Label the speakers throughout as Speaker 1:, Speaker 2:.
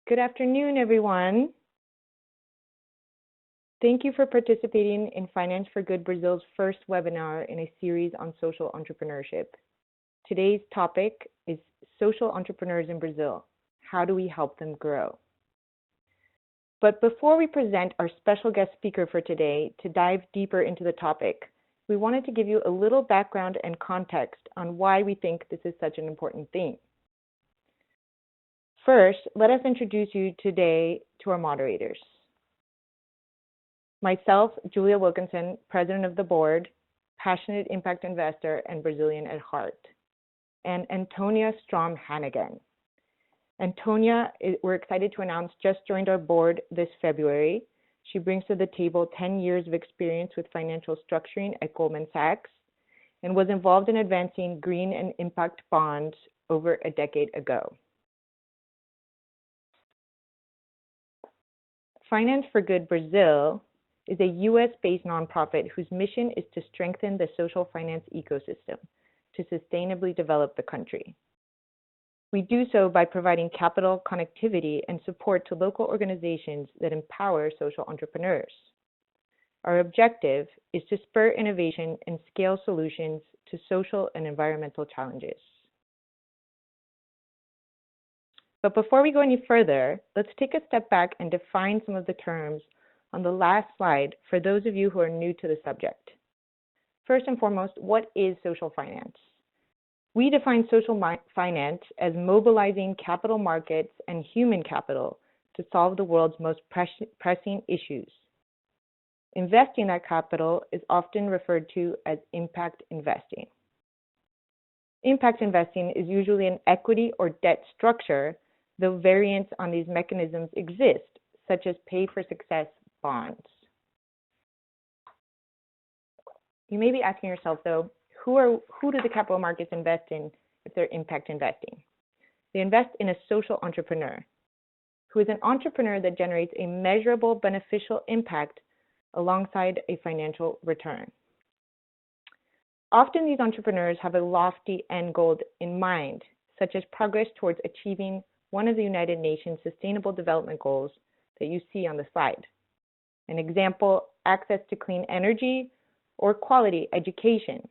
Speaker 1: Good afternoon, everyone. Thank you for participating in Finance for Good Brazil's first webinar in a series on social entrepreneurship. Today's topic is social entrepreneurs in Brazil. How do we help them grow? But before we present our special guest speaker for today to dive deeper into the topic, we wanted to give you a little background and context on why we think this is such an important theme. First, let us introduce you today to our moderators. Myself, Julia Wilkinson, President of the Board, passionate impact investor and Brazilian at heart, and Antonia Strom-Hannigan. Antonia, we're excited to announce, just joined our board this February. She brings to the table 10 years of experience with financial structuring at Goldman Sachs and was involved in advancing green and impact bonds over a decade ago. Finance for Good Brazil is a US-based nonprofit whose mission is to strengthen the social finance ecosystem to sustainably develop the country. We do so by providing capital, connectivity, and support to local organizations that empower social entrepreneurs. Our objective is to spur innovation and scale solutions to social and environmental challenges. But before we go any further, let's take a step back and define some of the terms on the last slide for those of you who are new to the subject. First and foremost, what is social finance? We define social finance as mobilizing capital markets and human capital to solve the world's most pressing issues. Investing that capital is often referred to as impact investing. Impact investing is usually an equity or debt structure, though variants on these mechanisms exist, such as pay-for-success bonds. You may be asking yourself, though, who do the capital markets invest in if they're impact investing? They invest in a social entrepreneur, who is an entrepreneur that generates a measurable beneficial impact alongside a financial return. Often these entrepreneurs have a lofty end goal in mind, such as progress towards achieving one of the United Nations Sustainable Development Goals that you see on the slide. An example, access to clean energy or quality education.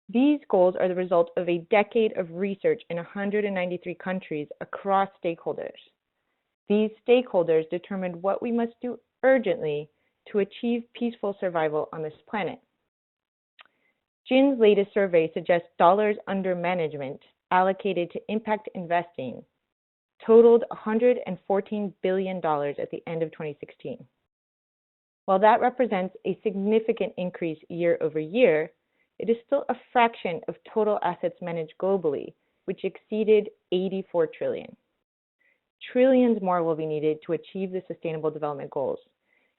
Speaker 1: These goals are the result of a decade of research in 193 countries across stakeholders. These stakeholders determined what we must do urgently to achieve peaceful survival on this planet. GIN's latest survey suggests dollars under management allocated to impact investing totaled $114 billion at the end of 2016. While that represents a significant increase year over year, it is still a fraction of total assets managed globally, which exceeded 84 trillion. Trillions more will be needed to achieve the Sustainable Development Goals,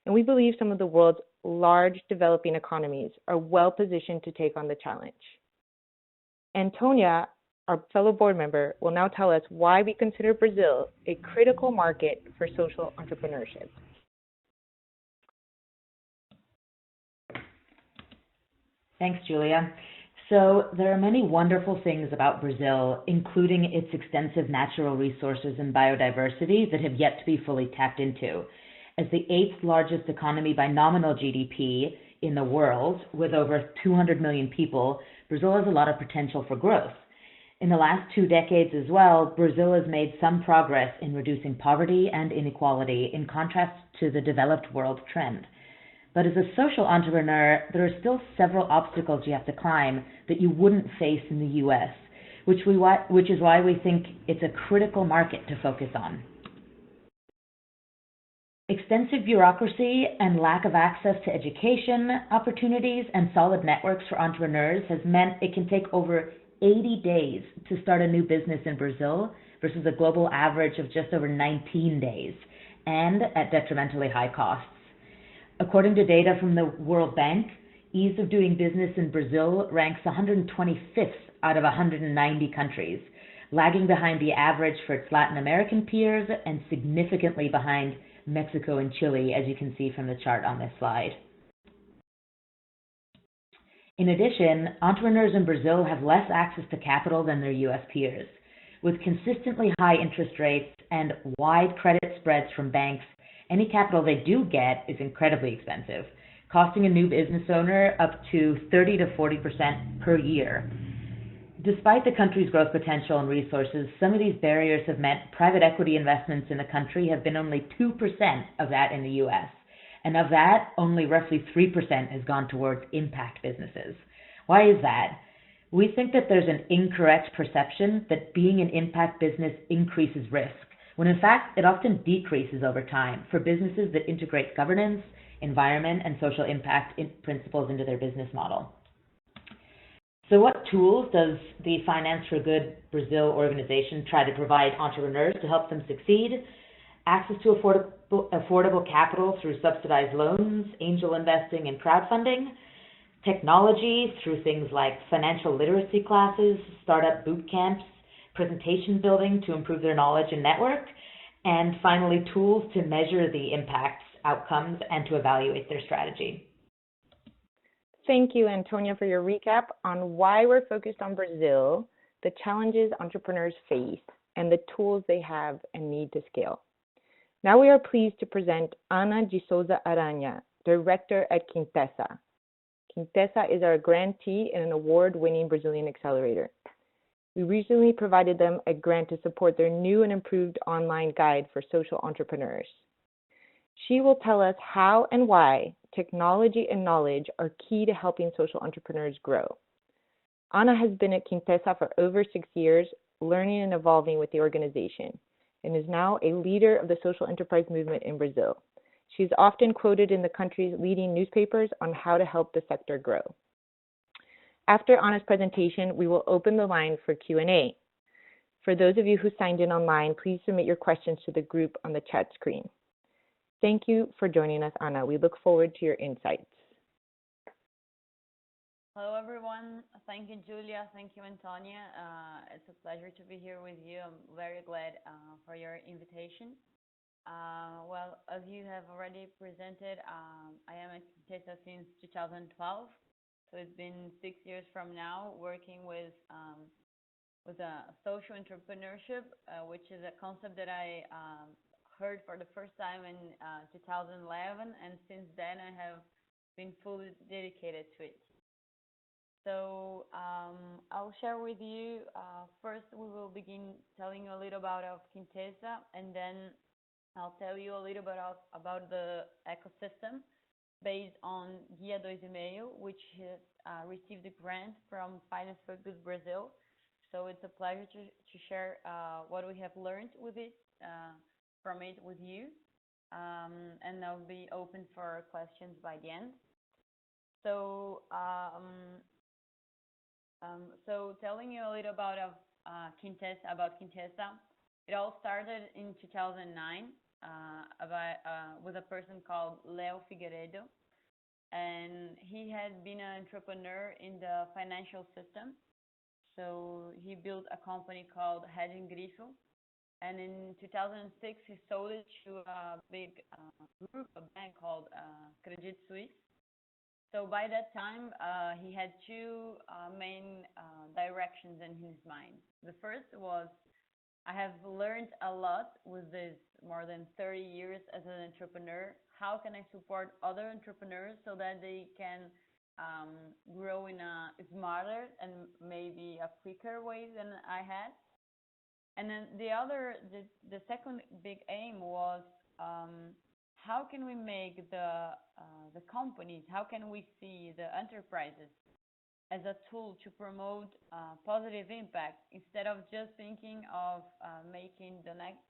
Speaker 1: and we believe some of the world's large developing economies are well positioned to take on the challenge. Antonia, our fellow board member, will now tell us why we consider Brazil a critical market for social entrepreneurship.
Speaker 2: Thanks, Julia. So there are many wonderful things about Brazil, including its extensive natural resources and biodiversity that have yet to be fully tapped into. As the 8th largest economy by nominal GDP in the world, with over 200 million people, Brazil has a lot of potential for growth. In the last 2 decades as well, Brazil has made some progress in reducing poverty and inequality, in contrast to the developed world trend. But as a social entrepreneur, there are still several obstacles you have to climb that you wouldn't face in the US, which is why we think it's a critical market to focus on. Extensive bureaucracy and lack of access to education opportunities and solid networks for entrepreneurs has meant it can take over 80 days to start a new business in Brazil versus a global average of just over 19 days, and at detrimentally high costs. According to data from the World Bank, ease of doing business in Brazil ranks 125th out of 190 countries, lagging behind the average for its Latin American peers and significantly behind Mexico and Chile, as you can see from the chart on this slide. In addition, entrepreneurs in Brazil have less access to capital than their US peers. With consistently high interest rates and wide credit spreads from banks, any capital they do get is incredibly expensive, costing a new business owner up to 30 to 40% per year. Despite the country's growth potential and resources, some of these barriers have meant private equity investments in the country have been only 2% of that in the US. And of that, only roughly 3% has gone towards impact businesses. Why is that? We think that there's an incorrect perception that being an impact business increases risk, when in fact it often decreases over time for businesses that integrate governance, environment, and social impact principles into their business model. So what tools does the Finance for Good Brazil organization try to provide entrepreneurs to help them succeed? Access to affordable capital through subsidized loans, angel investing, and crowdfunding, technology through things like financial literacy classes, startup boot camps, presentation building to improve their knowledge and network, and finally, tools to measure the impacts, outcomes, and to evaluate their strategy.
Speaker 1: Thank you, Antonia, for your recap on why we're focused on Brazil, the challenges entrepreneurs face, and the tools they have and need to scale. Now we are pleased to present Ana de Souza Aranha, Director at Quintessa. Quintessa is our grantee in an award-winning Brazilian accelerator. We recently provided them a grant to support their new and improved online guide for social entrepreneurs. She will tell us how and why technology and knowledge are key to helping social entrepreneurs grow. Ana has been at Quintessa for over 6 years, learning and evolving with the organization, and is now a leader of the social enterprise movement in Brazil. She's often quoted in the country's leading newspapers on how to help the sector grow. After Ana's presentation, we will open the line for Q&A. For those of you who signed in online, please submit your questions to the group on the chat screen. Thank you for joining us, Ana. We look forward to your insights.
Speaker 3: Hello, everyone. Thank you, Julia. Thank you, Antonia. It's a pleasure to be here with you. I'm very glad for your invitation. Well, as you have already presented, I am at Quintessa since 2012. So it's been 6 years from now working with social entrepreneurship, which is a concept that I heard for the first time in 2011, and since then I have been fully dedicated to it. So I'll share with you, first we will begin telling you a little about Quintessa, and then I'll tell you a little bit about the ecosystem based on Guia 2.5, which has received a grant from Finance for Good Brazil. So it's a pleasure to share what we have learned with it, from it with you, and I'll be open for questions by the end. So, so telling you a little about Quintessa, it all started in 2009 with a person called Leo Figueiredo, and he had been an entrepreneur in the financial system. So he built a company called Head and Grifo. And in 2006, he sold it to a big group, a bank called Credit Suisse. So by that time, he had two main directions in his mind. The first was, I have learned a lot with this more than 30 years as an entrepreneur. How can I support other entrepreneurs so that they can grow in a smarter and maybe a quicker way than I had? And then the second big aim was, how can we make the companies, how can we see the enterprises as a tool to promote positive impact, instead of just thinking of making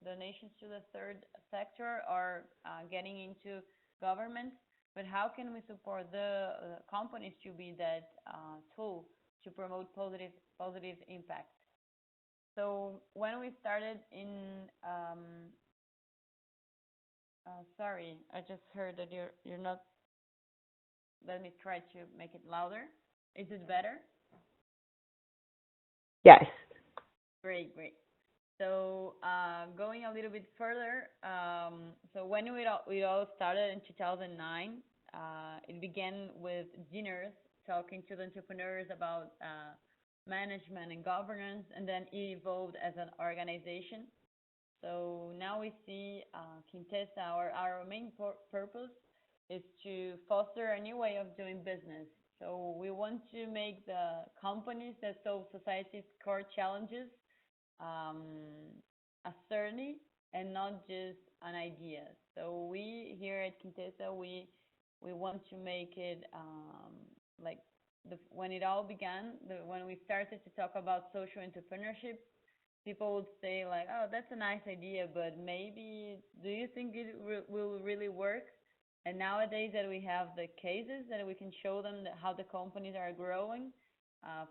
Speaker 3: donations to the third sector or getting into government, but how can we support the companies to be that tool to promote positive impact? So when we started in, sorry, I just heard that you're not, let me try to make it louder. Is it better?
Speaker 1: Yes.
Speaker 3: Great. So going a little bit further, so when we all started in 2009, it began with dinners, talking to the entrepreneurs about management, and governance, and then it evolved as an organization. So now we see Quintessa, our main purpose is to foster a new way of doing business. So we want to make the companies that solve society's core challenges a certainty and not just an idea. So we here at Quintessa, we want to make it like when it all began, when we started to talk about social entrepreneurship, people would say like, "Oh, that's a nice idea, but maybe do you think it will really work?" And nowadays that we have the cases that we can show them how the companies are growing,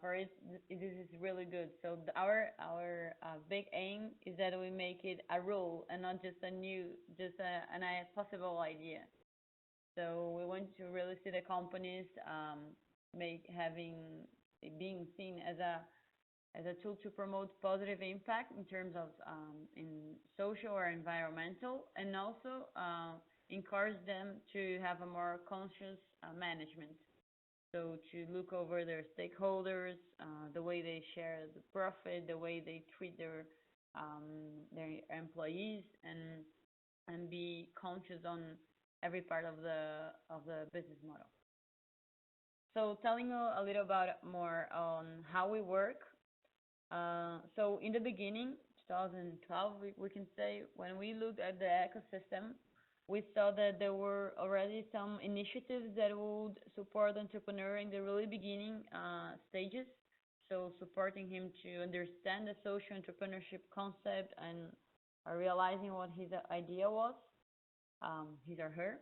Speaker 3: for it, this is really good. So our big aim is that we make it a rule and not just a possible idea. So we want to really see the companies being seen as a tool to promote positive impact in terms of in social or environmental, and also encourage them to have a more conscious management. So to look over their stakeholders, the way they share the profit, the way they treat their employees, and be conscious on every part of the business model. So telling you a little about more on how we work. So in the beginning, 2012, we can say, when we looked at the ecosystem, we saw that there were already some initiatives that would support the entrepreneur in the really beginning stages. So supporting him to understand the social entrepreneurship concept and realizing what his idea was, his or her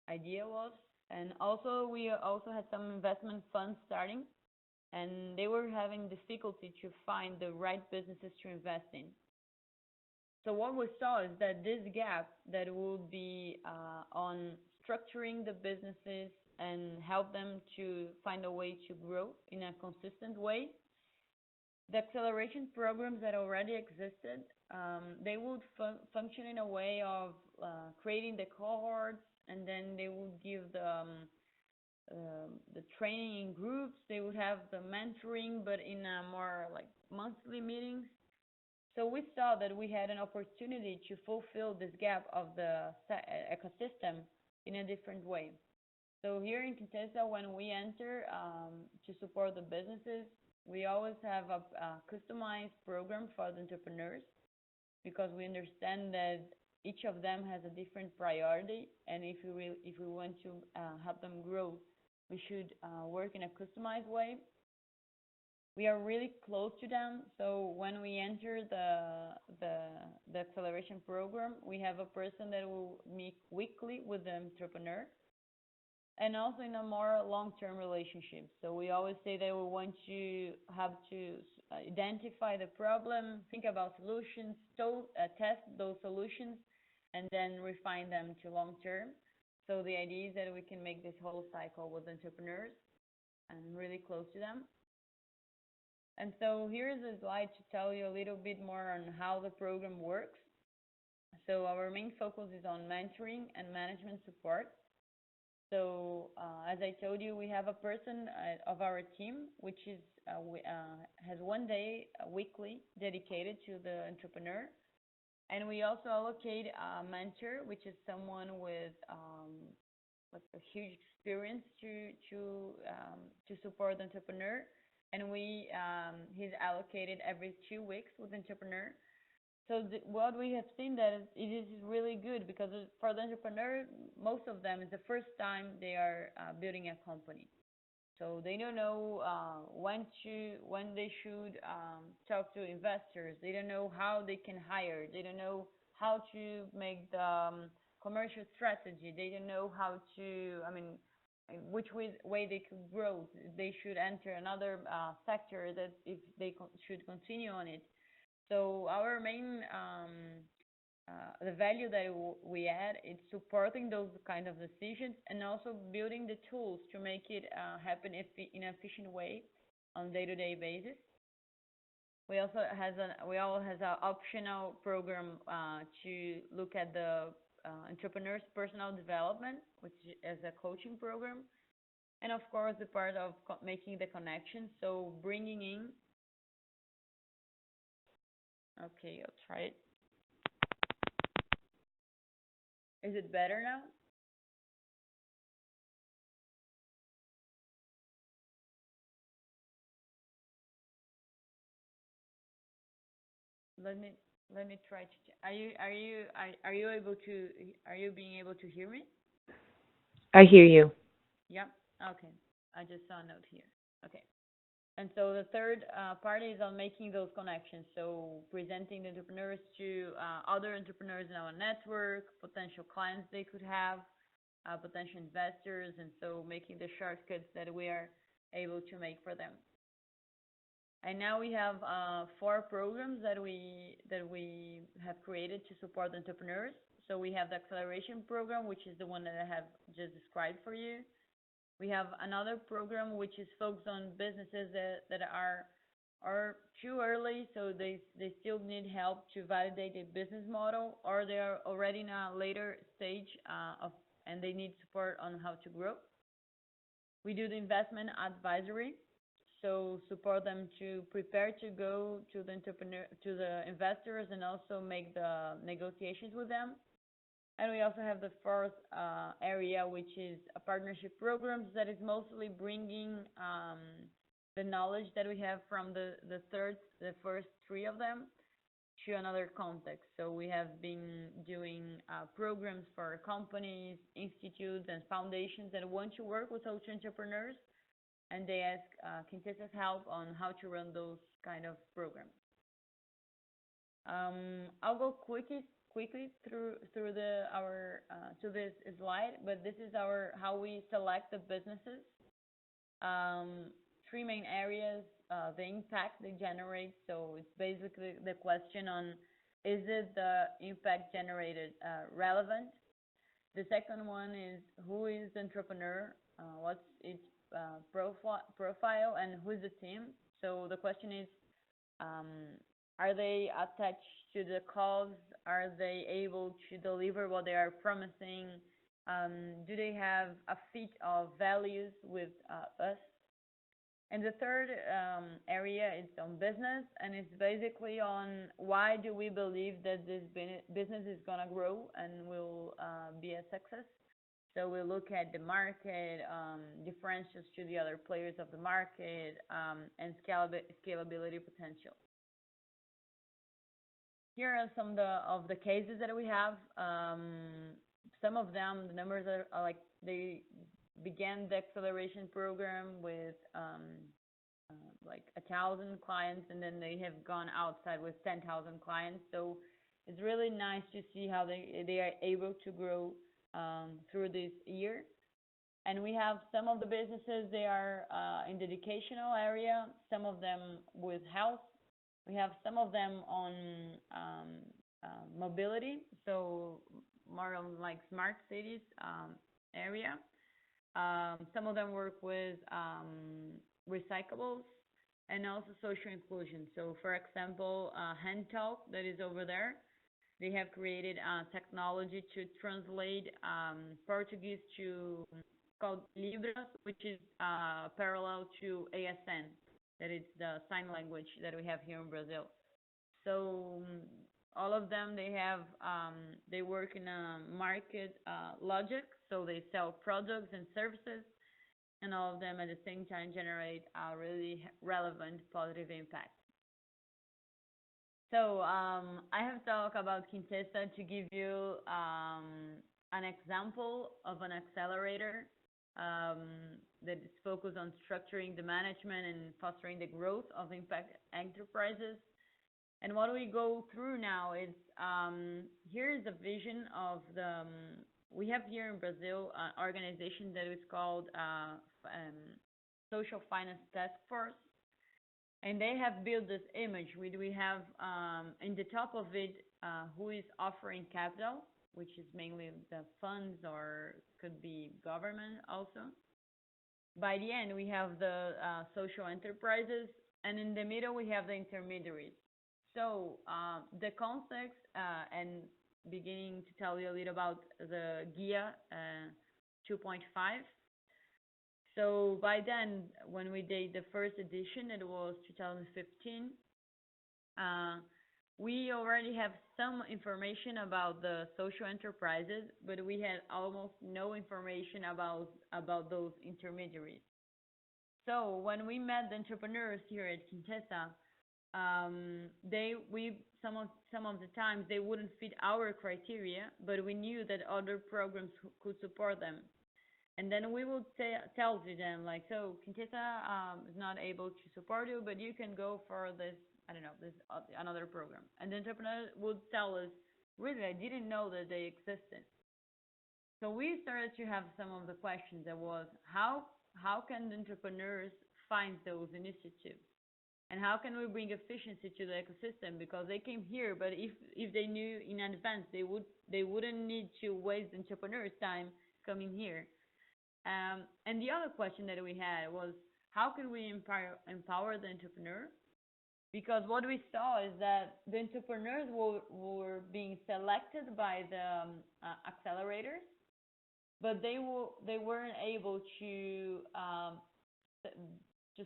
Speaker 3: idea was. And also we also had some investment funds starting, and they were having difficulty to find the right businesses to invest in. So what we saw is that this gap that would be on structuring the businesses and help them to find a way to grow in a consistent way. The acceleration programs that already existed, they would function in a way of creating the cohorts, and then they would give the training in groups. They would have the mentoring, but in a more like monthly meetings. So we saw that we had an opportunity to fulfill this gap of the ecosystem in a different way. So here in Quintessa, when we enter to support the businesses, we always have a customized program for the entrepreneurs, because we understand that each of them has a different priority, and if we want to help them grow, we should work in a customized way. We are really close to them, so when we enter the acceleration program, we have a person that will meet weekly with the entrepreneur, and also in a more long-term relationship. So we always say that we want to have to identify the problem, think about solutions, test those solutions, and then refine them to long-term. So the idea is that we can make this whole cycle with entrepreneurs and really close to them. And so here's a slide to tell you a little bit more on how the program works. So our main focus is on mentoring and management support. So as I told you, we have a person of our team, which is has 1 day weekly dedicated to the entrepreneur. And we also allocate a mentor, which is someone with like a huge experience to support the entrepreneur. And he's allocated every 2 weeks with the entrepreneur. So what we have seen that it is really good, because for the entrepreneur, most of them is the first time they are building a company. So they don't know when they should talk to investors. They don't know how they can hire. They don't know how to make the commercial strategy. They don't know how to, which way they could grow. They should enter another sector, that if they should continue on it. So our main the value that we add is supporting those kind of decisions, and also building the tools to make it happen in an efficient way on day-to-day basis. We also has an optional program to look at the entrepreneur's personal development, which is a coaching program, and of course the part of making the connection. So bringing in Okay, I'll try it. Is it better now? Let me let me try to. Are you able to are you being able to hear me?
Speaker 1: I hear you.
Speaker 3: Yeah. Okay. I just saw a note here. Okay. And so the third part is on making those connections. So presenting the entrepreneurs to other entrepreneurs in our network, potential clients they could have, potential investors, and so making the shortcuts that we are able to make for them. And now we have four programs that we have created to support entrepreneurs. So we have the acceleration program, which is the one that I have just described for you. We have another program which is focused on businesses that are too early, so they still need help to validate a business model, or they are already in a later stage of and they need support on how to grow. We do the investment advisory, so support them to prepare to go to the entrepreneur to the investors and also make the negotiations with them. And we also have the fourth area, which is a partnership programs that is mostly bringing the knowledge that we have from the first three of them to another context. So we have been doing programs for companies, institutes, and foundations that want to work with social entrepreneurs, and they ask Quintessa's help on how to run those kind of programs. I'll go quickly through the our to this slide, but this is our how we select the businesses. Three main areas: the impact they generate. So it's basically the question on is it the impact generated relevant? The second one is who is the entrepreneur? What's its profile, and who is the team? So the question is, um, are they attached to the cause? Are they able to deliver what they are promising? Do they have a fit of values with us? And the third area is on business, and it's basically on why do we believe that this business is going to grow and will be a success. So we look at the market, differentials to the other players of the market, and scalability potential. Here are some of the cases that we have. Some of them, the numbers are like they began the acceleration program with like 1,000 clients, and then they have gone outside with 10,000 clients. So it's really nice to see how they are able to grow through this year. And we have some of the businesses, they are in the educational area, some of them with health. We have some of them on mobility, so more on like smart cities area. Some of them work with recyclables and also social inclusion. So for example, Hand Talk that is over there, they have created technology to translate Portuguese to called Libras, which is parallel to ASN, that is the sign language that we have here in Brazil. So all of them, they work in a market logic, so they sell products and services, and all of them at the same time generate a really relevant positive impact. So I have talked about Quintessa to give you an example of an accelerator that is focused on structuring the management and fostering the growth of impact enterprises. And what we go through now is here is a vision of the we have here in Brazil an organization that is called Social Finance Task Force, and they have built this image. We have in the top of it who is offering capital, which is mainly the funds or could be government also. By the end, we have the social enterprises, and in the middle, we have the intermediaries. So the context and beginning to tell you a little about the GUIA 2.5. So by then, when we did the first edition, it was 2015. we already have some information about the social enterprises, but we had almost no information about those intermediaries. So when we met the entrepreneurs here at Quintessa, some of the times they wouldn't fit our criteria, but we knew that other programs could support them. And then we would tell to them, like, so Quintessa is not able to support you, but you can go for this, I don't know, this another program. And the entrepreneur would tell us, really, I didn't know that they existed. So we started to have some of the questions that was, how can the entrepreneurs find those initiatives? And how can we bring efficiency to the ecosystem? Because they came here, but if they knew in advance, they wouldn't need to waste the entrepreneur's time coming here. And the other question that we had was, how can we empower the entrepreneur? Because what we saw is that the entrepreneurs were being selected by the accelerators, but they weren't able to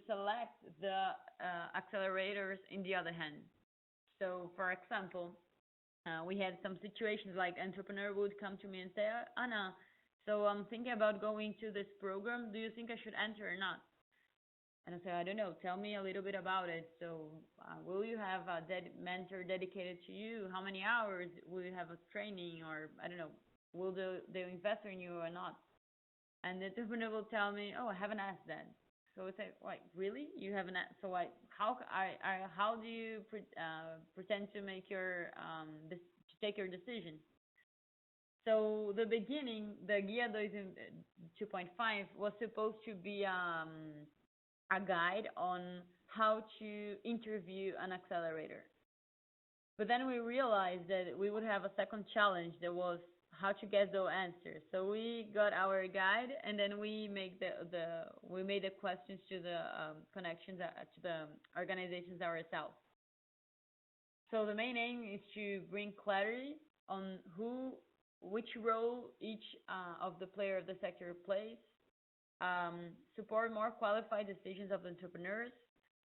Speaker 3: select the accelerators in the other hand. So, for example, we had some situations like entrepreneur would come to me and say, Anna, so I'm thinking about going to this program. Do you think I should enter or not? And I say, I don't know. Tell me a little bit about it. So will you have a mentor dedicated to you? How many hours? Will you have a training? Or, I don't know, will they invest in you or not? And the entrepreneur will tell me, oh, I haven't asked that. So I say, like, really? You haven't asked? So how do you pretend to make to take your decision? So the beginning, the Guia 2.5 was supposed to be a guide on how to interview an accelerator. But then we realized that we would have a second challenge that was how to get those answers. So we got our guide, and then we made the questions to the connections to the organizations ourselves. So the main aim is to bring clarity on which role each of the player of the sector plays, support more qualified decisions of the entrepreneurs,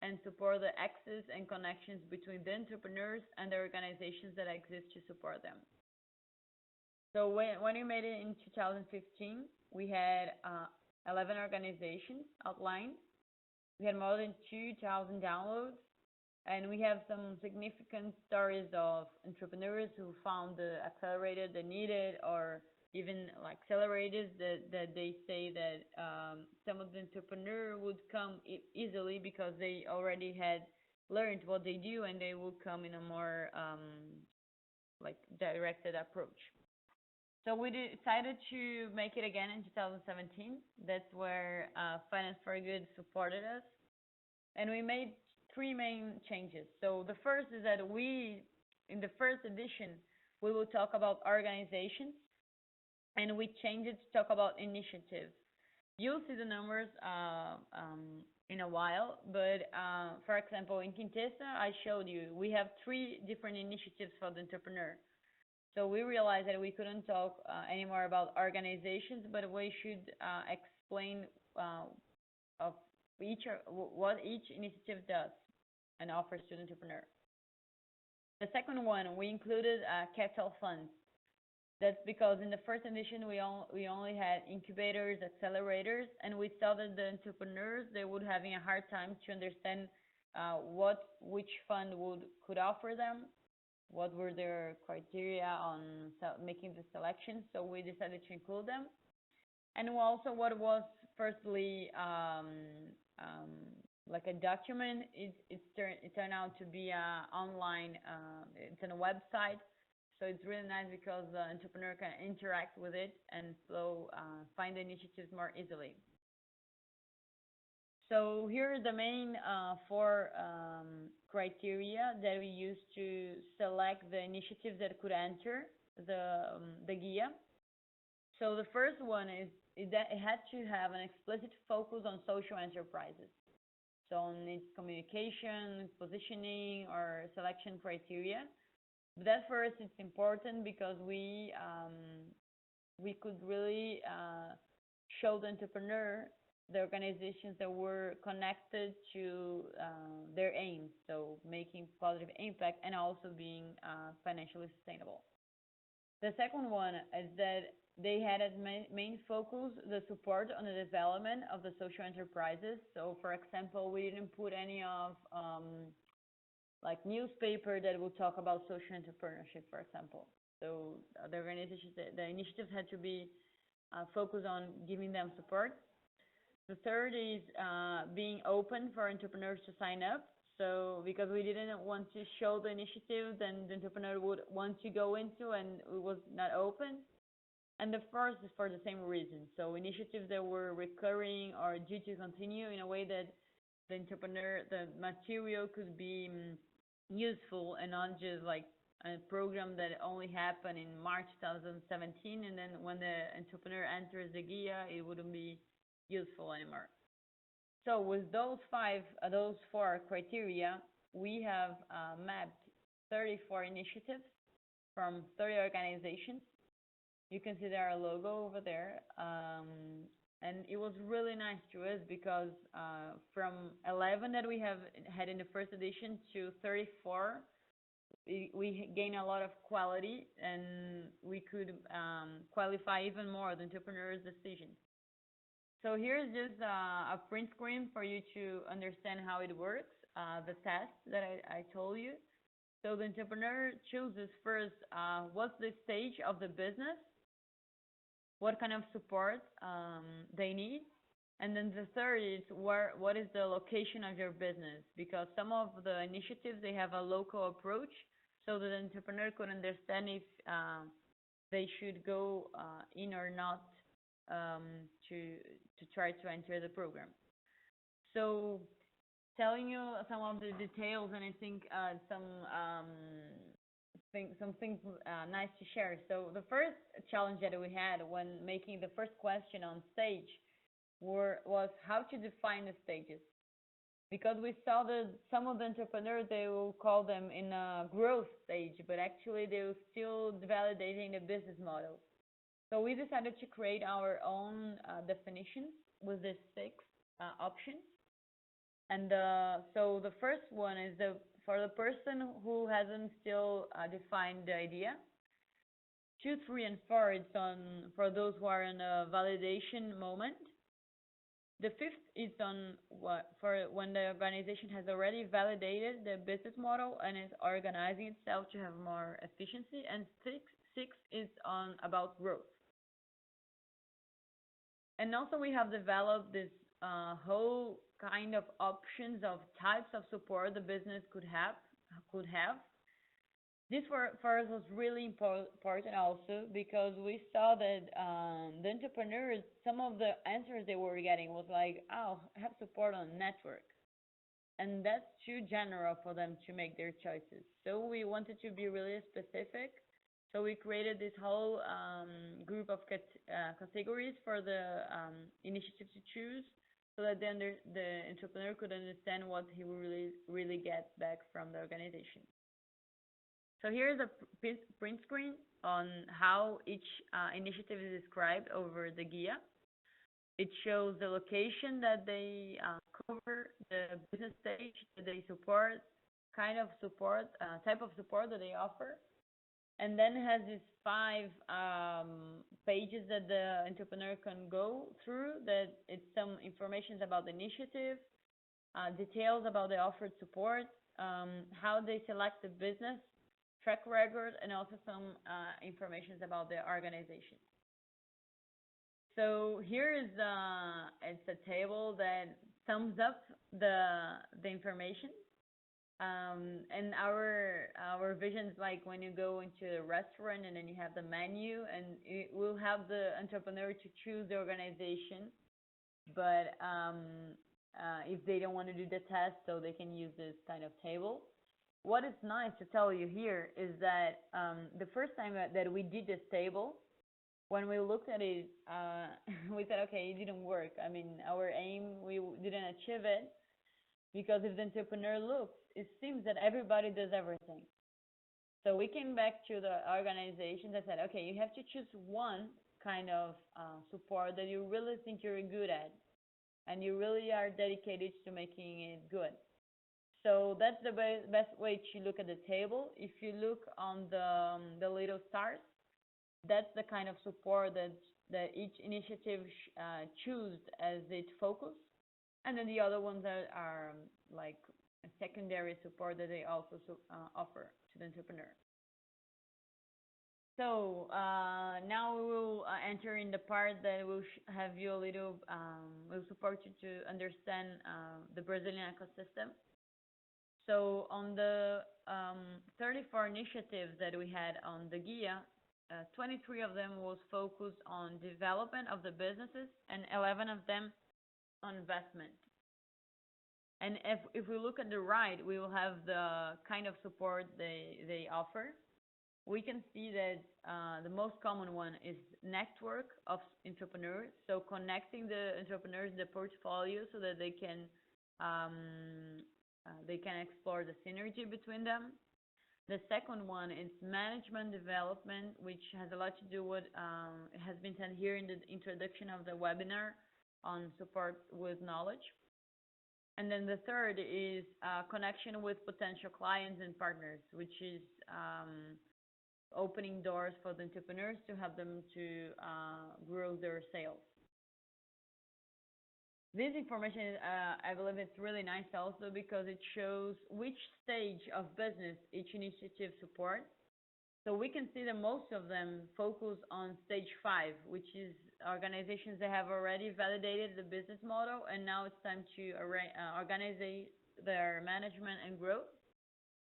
Speaker 3: and support the access and connections between the entrepreneurs and the organizations that exist to support them. So when we made it in 2015, we had 11 organizations outlined. We had more than 2,000 downloads. And we have some significant stories of entrepreneurs who found the accelerator they needed, or even like accelerators that they say that some of the entrepreneurs would come easily because they already had learned what they do, and they would come in a more directed approach. So we decided to make it again in 2017. That's where Finance for Good supported us. And we made three main changes. So the first is that in the first edition, we will talk about organizations, and we changed it to talk about initiatives. You'll see the numbers in a while, but for example, in Quintessa, I showed you, we have 3 different initiatives for the entrepreneur. So we realized that we couldn't talk anymore about organizations, but we should explain what each initiative does and offers to the entrepreneur. The second one, we included capital funds. That's because in the first edition, we only had incubators, accelerators, and we saw that the entrepreneurs, they would having a hard time to understand which fund could offer them, what were their criteria on making the selection. So we decided to include them. And also what was firstly like a document, it turned out to be online, it's on a website. So it's really nice because the entrepreneur can interact with it and find the initiatives more easily. So here are the main 4 criteria that we use to select the initiatives that could enter the Guia. So the first one is that it had to have an explicit focus on social enterprises. So on its communication, positioning, or selection criteria. But that first, it's important because we could really show the entrepreneur the organizations that were connected to their aims, so making positive impact and also being financially sustainable. The second one is that they had as main focus the support on the development of the social enterprises. So, for example, we didn't put any of like newspaper that will talk about social entrepreneurship, for example. So the organizations, the initiatives had to be focused on giving them support. The third is being open for entrepreneurs to sign up. So because we didn't want to show the initiative, then the entrepreneur would want to go into and it was not open. And the fourth is for the same reason. So initiatives that were recurring or due to continue in a way that the entrepreneur, the material could be useful and not just like a program that only happened in March 2017, and then when the entrepreneur enters the guia, it wouldn't be useful anymore. So with those four criteria, we have mapped 34 initiatives from 30 organizations. You can see our logo over there. And it was really nice to us because from 11 that we have had in the first edition to 34, we gained a lot of quality, and we could qualify even more the entrepreneur's decision. So here's just a print screen for you to understand how it works, the test that I told you. So the entrepreneur chooses first what's the stage of the business, what kind of support they need, and then the third is what is the location of your business, because some of the initiatives, they have a local approach, so that the entrepreneur could understand if they should go in or not to try to enter the program. So telling you some of the details, and I think some things nice to share. So the first challenge that we had when making the first question on stage was how to define the stages. Because we saw that some of the entrepreneurs, they will call them in a growth stage, but actually they were still validating the business model. So we decided to create our own definitions with these 6 options. And so the first one is for the person who hasn't still defined the idea. 2, 3, and 4, it's for those who are in a validation moment. The 5th is for when the organization has already validated the business model and is organizing itself to have more efficiency. And 6 is about growth. And also we have developed this whole kind of options of types of support the business could have. This for us was really important also, because we saw that the entrepreneurs, some of the answers they were getting was like, oh, I have support on network. And that's too general for them to make their choices. So we wanted to be really specific. So we created this whole group of categories for the initiative to choose, so that then the entrepreneur could understand what he will really get back from the organization. So here is a print screen on how each initiative is described over the guia. It shows the location that they cover, the business stage that they support, kind of support, type of support that they offer. And then it has these 5 pages that the entrepreneur can go through, that it's some information about the initiative, details about the offered support, how they select the business, track record, and also some information about the organization. So here is it's a table that sums up the information. And our vision is like when you go into a restaurant and then you have the menu, and it will have the entrepreneur to choose the organization. But if they don't want to do the test, so they can use this kind of table. What is nice to tell you here is that the first time that we did this table, when we looked at it, we said, okay, it didn't work. I mean, our aim, we didn't achieve it, because if the entrepreneur looks, it seems that everybody does everything. So we came back to the organization that said, okay, you have to choose one kind of support that you really think you're good at. and you really are dedicated to making it good. So that's the best way to look at the table. If you look on the little stars, that's the kind of support that each initiative choose as its focus, and then the other ones that are like a secondary support that they also offer to the entrepreneur. So now we will enter in the part that will have you a little, will support you to understand the Brazilian ecosystem. So on the 34 initiatives that we had on the GUIA, 23 of them was focused on development of the businesses and 11 of them on investment. And if we look at the right, we will have the kind of support they offer. We can see that the most common one is network of entrepreneurs. So connecting the entrepreneurs, the portfolio, so that they can explore the synergy between them. The second one is management development, which has a lot to do with, it has been said here in the introduction of the webinar on support with knowledge. And then the third is connection with potential clients and partners, which is opening doors for the entrepreneurs to help them to grow their sales. This information, I believe it's really nice also because it shows which stage of business each initiative supports. So we can see that most of them focus on stage 5, which is organizations that have already validated the business model, and now it's time to organize their management and growth.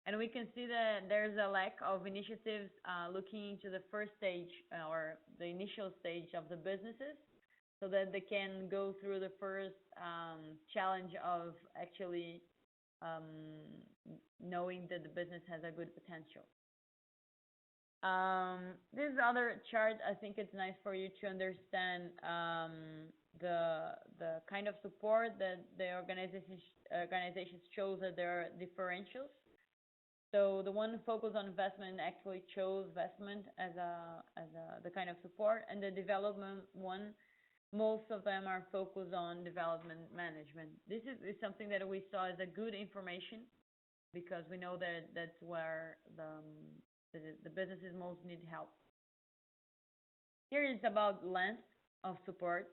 Speaker 3: And we can see that there's a lack of initiatives looking into the first stage or the initial stage of the businesses, so that they can go through the first challenge of actually knowing that the business has a good potential. This other chart, I think it's nice for you to understand the kind of support that the organizations chose as their differentials. So the one focused on investment actually chose investment as the kind of support, and the development one, most of them are focused on development management. This is something that we saw as a good information, because we know that that's where the businesses most need help. Here is about length of support.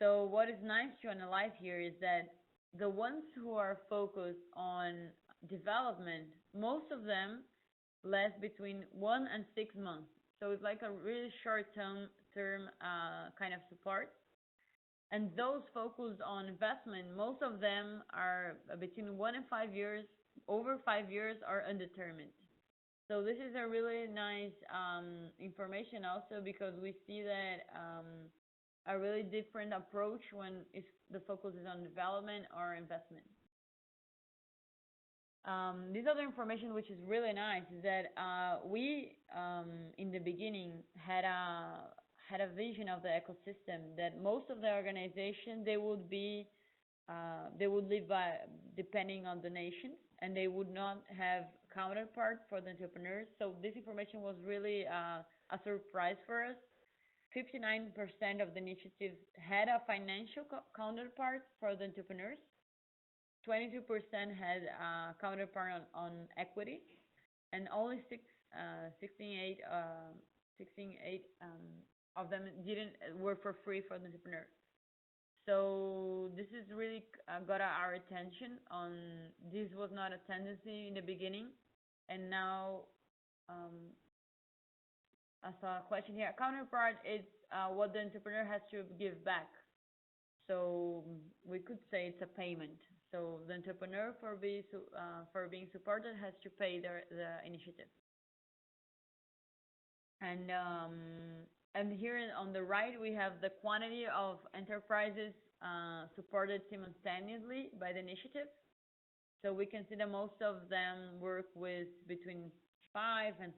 Speaker 3: So what is nice to analyze here is that the ones who are focused on development, most of them last between 1 and 6 months. So it's like a really short-term kind of support. And those focused on investment, most of them are between 1 and 5 years, over 5 years, are undetermined. So this is a really nice information also, because we see that a really different approach when the focus is on development or investment. This other information, which is really nice, is that we in the beginning had a vision of the ecosystem that most of the organization they would live by depending on the nation, and they would not have counterpart for the entrepreneurs. So this information was really a surprise for us. 59% of the initiatives had a financial counterpart for the entrepreneurs. 22% had a counterpart on equity, and only 16 of them were for free for the entrepreneur. So this is really got our attention on. This was not a tendency in the beginning, and now I saw a question here. Counterpart is what the entrepreneur has to give back. So we could say it's a payment. So the entrepreneur for being supported has to pay the initiative. And here on the right, we have the quantity of enterprises supported simultaneously by the initiative. So we can see that most of them work with between 5 and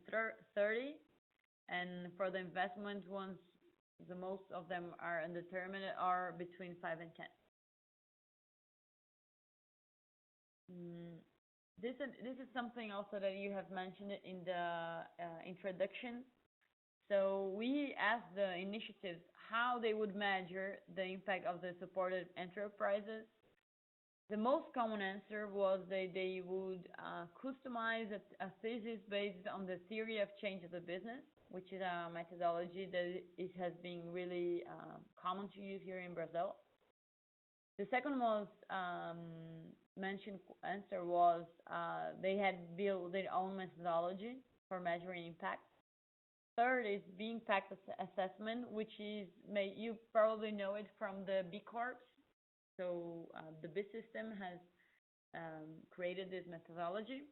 Speaker 3: 30. And for the investment ones, the most of them are undetermined, are between 5 and 10. This is something also that you have mentioned in the introduction. So we asked the initiatives how they would measure the impact of the supported enterprises. The most common answer was that they would customize a thesis based on the theory of change of the business, which is a methodology that it has been really common to use here in Brazil. The second most mentioned answer was they had built their own methodology for measuring impact. Third is the impact assessment, which is, you probably know it from the B Corps. So the B system has created this methodology.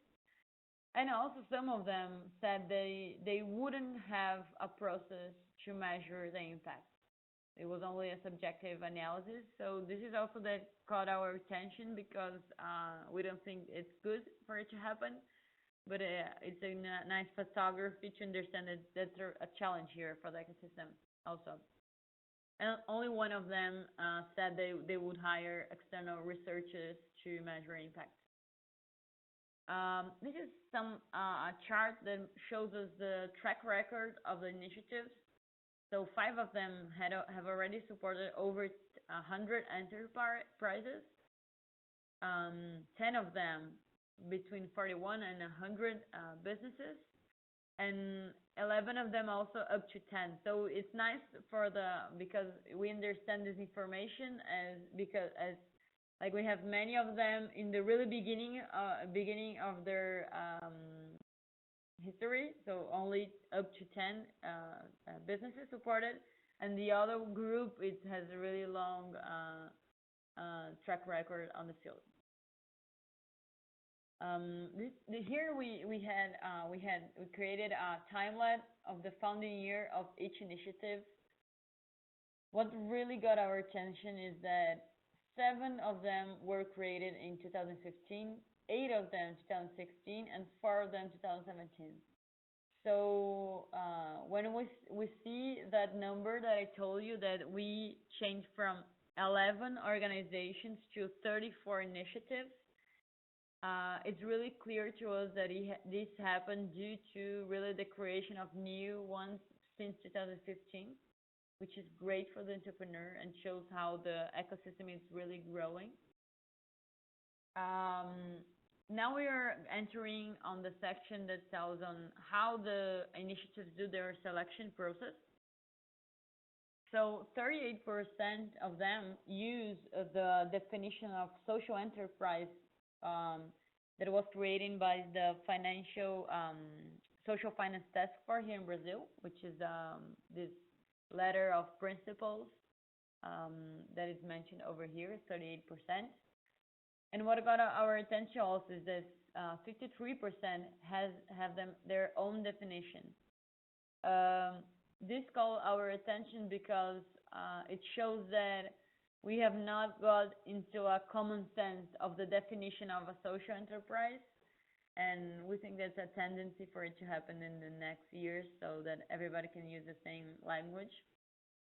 Speaker 3: And also some of them said they wouldn't have a process to measure the impact. It was only a subjective analysis. So this is also that caught our attention because we don't think it's good for it to happen. But it's a nice photography to understand that that's a challenge here for the ecosystem also. And only one of them said they would hire external researchers to measure impact. This is a chart that shows us the track record of the initiatives. So 5 of them have already supported over 100 enterprises. 10 of them between 41 and 100 businesses, and 11 of them also up to 10. So it's nice because we understand this information as like we have many of them in the really beginning of their history, so only up to 10 businesses supported, and the other group it has a really long track record on the field. Here we created a timeline of the founding year of each initiative. What really got our attention is that 7 of them were created in 2015, 8 of them 2016, and 4 of them 2017. So when we see that number that I told you, that we changed from 11 organizations to 34 initiatives, it's really clear to us that this happened due to really the creation of new ones since 2015, which is great for the entrepreneur and shows how the ecosystem is really growing. Now we are entering on the section that tells on how the initiatives do their selection process. So 38% of them use the definition of social enterprise that was created by the Social Finance Task Force here in Brazil, which is this letter of principles that is mentioned over here, 38%. And what got our attention also is that 53% have their own definition. This called our attention because it shows that we have not got into a common sense of the definition of a social enterprise, and we think that's a tendency for it to happen in the next years, so that everybody can use the same language.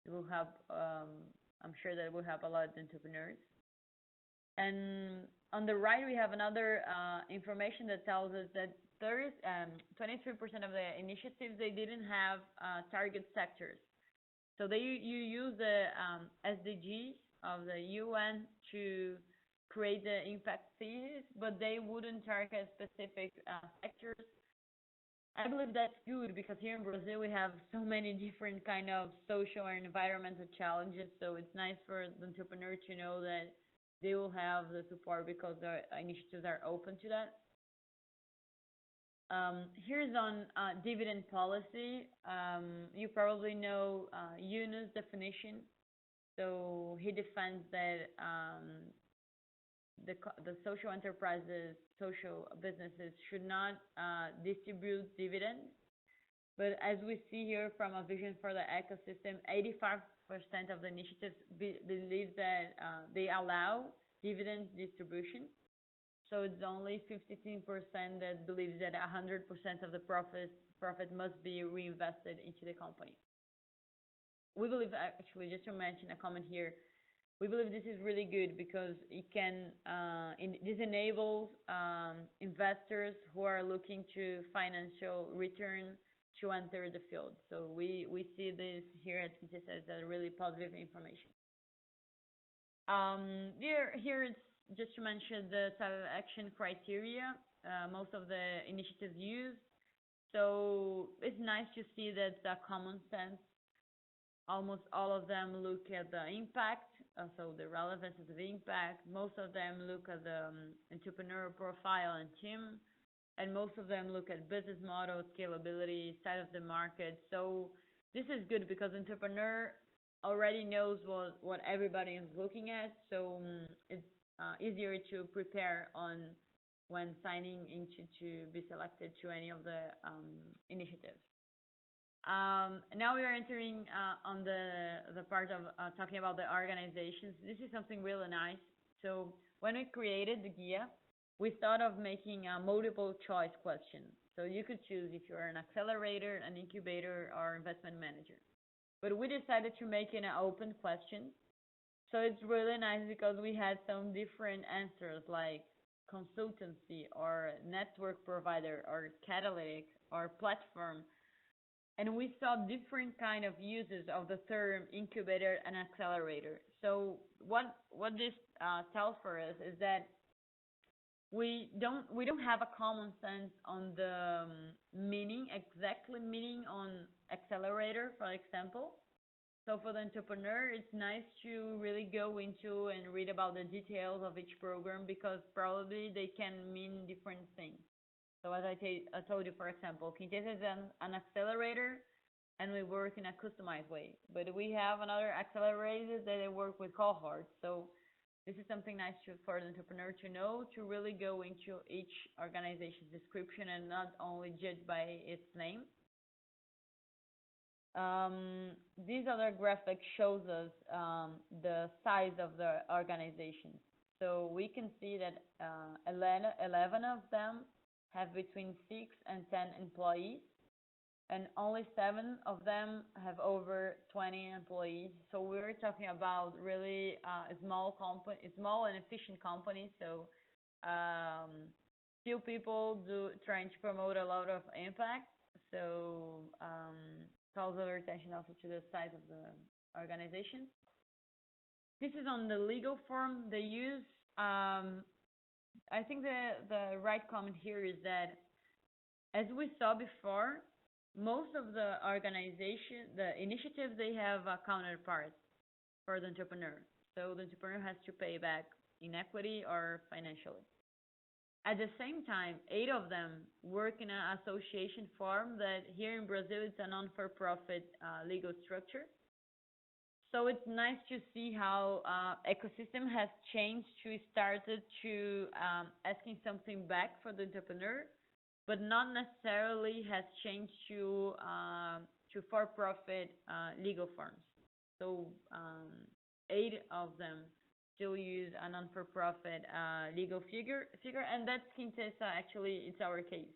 Speaker 3: It will help. I'm sure that will help a lot of entrepreneurs. And on the right, we have another information that tells us that 23% of the initiatives, they didn't have target sectors. So you use the SDGs of the UN to create the impact thesis, but they wouldn't target specific sectors. I believe that's good because here in Brazil we have so many different kind of social and environmental challenges. So it's nice for the entrepreneur to know that they will have the support because the initiatives are open to that. Here's on dividend policy. You probably know Yunus' definition. So he defends that the social enterprises, social businesses should not distribute dividends. But as we see here from a vision for the ecosystem, 85% of the initiatives believe that they allow dividend distribution. So it's only 15% that believes that 100% of the profit must be reinvested into the company. We believe, actually, just to mention a comment here, we believe this is really good because it can this enables investors who are looking to financial return to enter the field. So we see this here at Quintessa as a really positive information. Here it's just to mention the selection criteria, most of the initiatives used. So it's nice to see that the common sense, almost all of them look at the impact, so the relevance of the impact. Most of them look at the entrepreneur profile and team, and most of them look at business model, scalability, size of the market. So this is good because entrepreneur already knows what everybody is looking at, so it's easier to prepare on when signing into to be selected to any of the initiatives. Now we are entering on the part of talking about the organizations. This is something really nice. So when we created the guia, we thought of making a multiple choice question. So you could choose if you're an accelerator, an incubator, or investment manager. But we decided to make it an open question. So it's really nice because we had some different answers like consultancy or network provider or catalytic or platform. And we saw different kind of uses of the term incubator and accelerator. So what this tells for us is that we don't have a common sense on the exactly meaning on accelerator, for example. So for the entrepreneur, it's nice to really go into and read about the details of each program because probably they can mean different things. So as I told you, for example, Quintessa is an accelerator, and we work in a customized way. But we have another accelerator that they work with cohorts. So this is something nice for the entrepreneur to know, to really go into each organization's description and not only judge by its name. This other graphic shows us the size of the organization. So we can see that 11 of them have between 6 and 10 employees, and only 7 of them have over 20 employees. So we're talking about really small and efficient companies. So few people trying to promote a lot of impact. So calls our attention also to the size of the organization. This is on the legal form they use. I think the right comment here is that, as we saw before, most of the initiatives, they have a counterpart for the entrepreneur. So the entrepreneur has to pay back in equity or financially. At the same time, 8 of them work in an association form that here in Brazil, it's a non-for-profit legal structure. So it's nice to see how ecosystem has changed to started to asking something back for the entrepreneur, but not necessarily has changed to for-profit legal forms. So 8 of them still use a non-for-profit legal figure, and that's Quintessa. Actually, it's our case.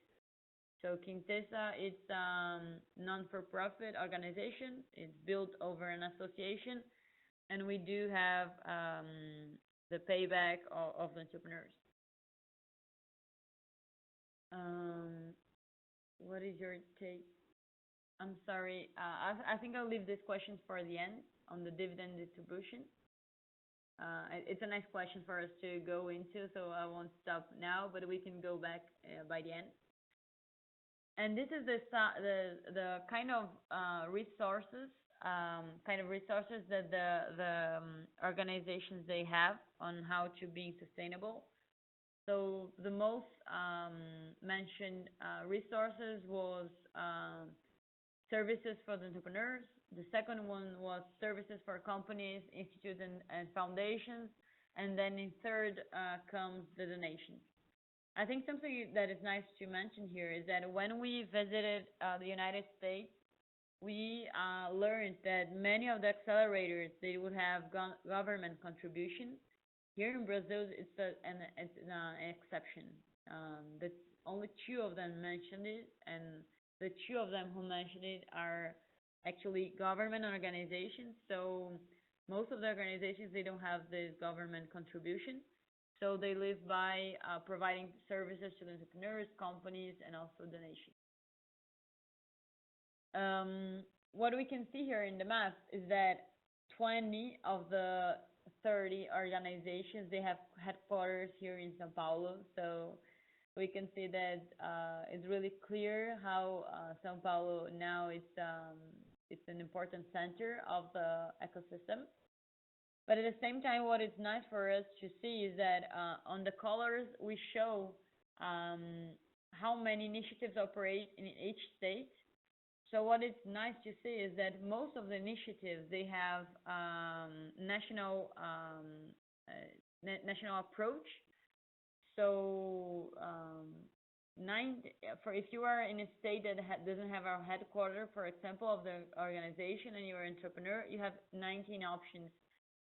Speaker 3: So Quintessa, it's a non-for-profit organization. It's built over an association, and we do have the payback of the entrepreneurs. What is your take? I'm sorry. I think I'll leave these questions for the end on the dividend distribution. It's a nice question for us to go into, so I won't stop now, but we can go back by the end. And this is the kind of resources that the organizations they have on how to be sustainable. So the most mentioned resources was services for the entrepreneurs. The second one was services for companies, institutes, and foundations. And then in third comes the donations. I think something that is nice to mention here is that when we visited the United States, we learned that many of the accelerators, they would have government contribution. Here in Brazil, it's an exception. That only 2 of them mentioned it, and the 2 of them who mentioned it are actually government organizations. So most of the organizations, they don't have this government contribution. So they live by providing services to the entrepreneurs, companies, and also donations. What we can see here in the map is that 20 of the 30 organizations, they have headquarters here in São Paulo. So we can see that it's really clear how São Paulo now it's an important center of the ecosystem. But at the same time, what is nice for us to see is that on the colors we show how many initiatives operate in each state. So what is nice to see is that most of the initiatives, they have national approach. So if you are in a state that doesn't have a headquarters, for example, of the organization, and you're an entrepreneur, you have 19 options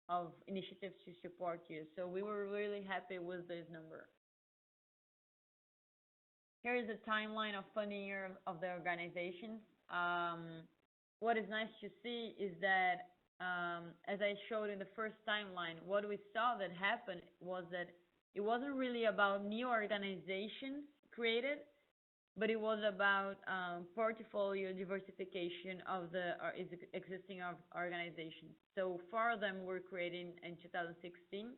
Speaker 3: of initiatives to support you. So we were really happy with this number. Here is a timeline of funding year of the organizations. What is nice to see is that, as I showed in the first timeline, what we saw that happened was that it wasn't really about new organizations created, but it was about portfolio diversification of the existing organizations. So 4 of them were created in 2016,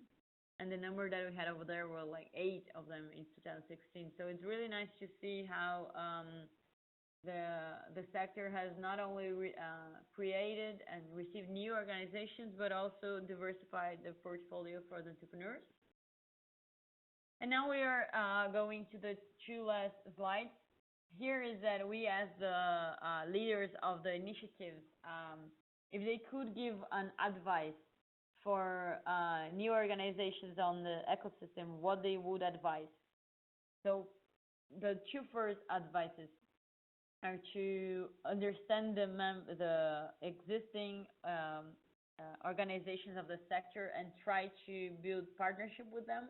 Speaker 3: and the number that we had over there were like 8 of them in 2016. So it's really nice to see how the sector has not only created and received new organizations, but also diversified the portfolio for the entrepreneurs. And now we are going to the 2 last slides. Here is that we asked the leaders of the initiatives if they could give an advice for new organizations on the ecosystem, what they would advise. So the 2 first advices are to understand the existing organizations of the sector and try to build partnership with them.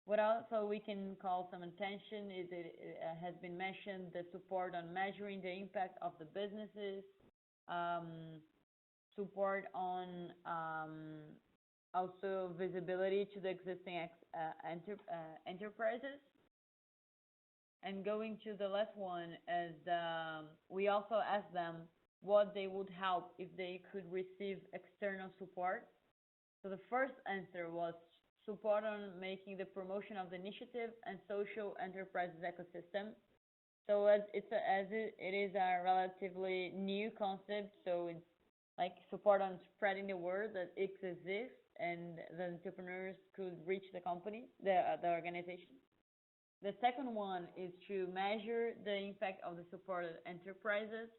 Speaker 3: What also we can call some attention is it has been mentioned, the support on measuring the impact of the businesses, support on also visibility to the existing enterprises. And going to the last one is we also asked them what they would help if they could receive external support. So the first answer was support on making the promotion of the initiative and social enterprises ecosystem. So as it is a relatively new concept, so it's like support on spreading the word that it exists and the entrepreneurs could reach the company, the organization. The second one is to measure the impact of the supported enterprises.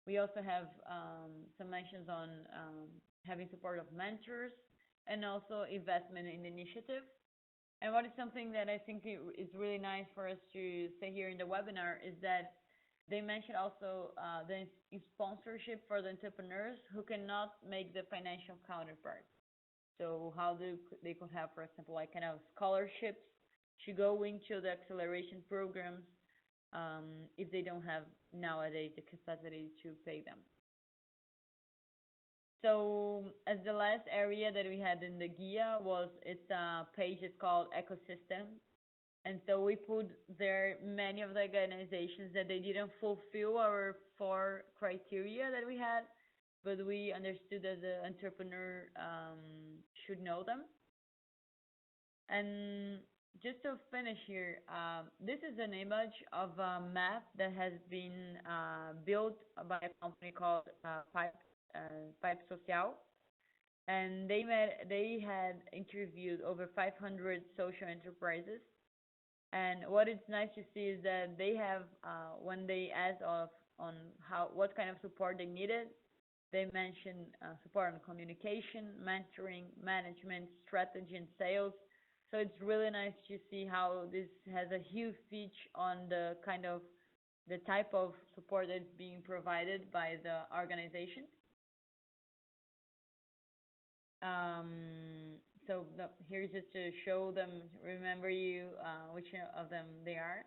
Speaker 3: We also have some mentions on having support of mentors and also investment in initiatives. And what is something that I think is really nice for us to say here in the webinar is that they mentioned also the sponsorship for the entrepreneurs who cannot make the financial counterpart. So how they could have, for example, like kind of scholarships to go into the acceleration programs if they don't have nowadays the capacity to pay them. So as the last area that we had in the guia was, it's a page it's called ecosystem. And so we put there many of the organizations that they didn't fulfill our 4 criteria that we had, but we understood that the entrepreneur should know them. And just to finish here, this is an image of a map that has been built by a company called Pipe Social, and they had interviewed over 500 social enterprises. And what is nice to see is that they have, when they asked on what kind of support they needed, they mentioned support on communication, mentoring, management, strategy, and sales. So it's really nice to see how this has a huge feature on the type of support that's being provided by the organization. So here's just to show them, remember you, which of them they are.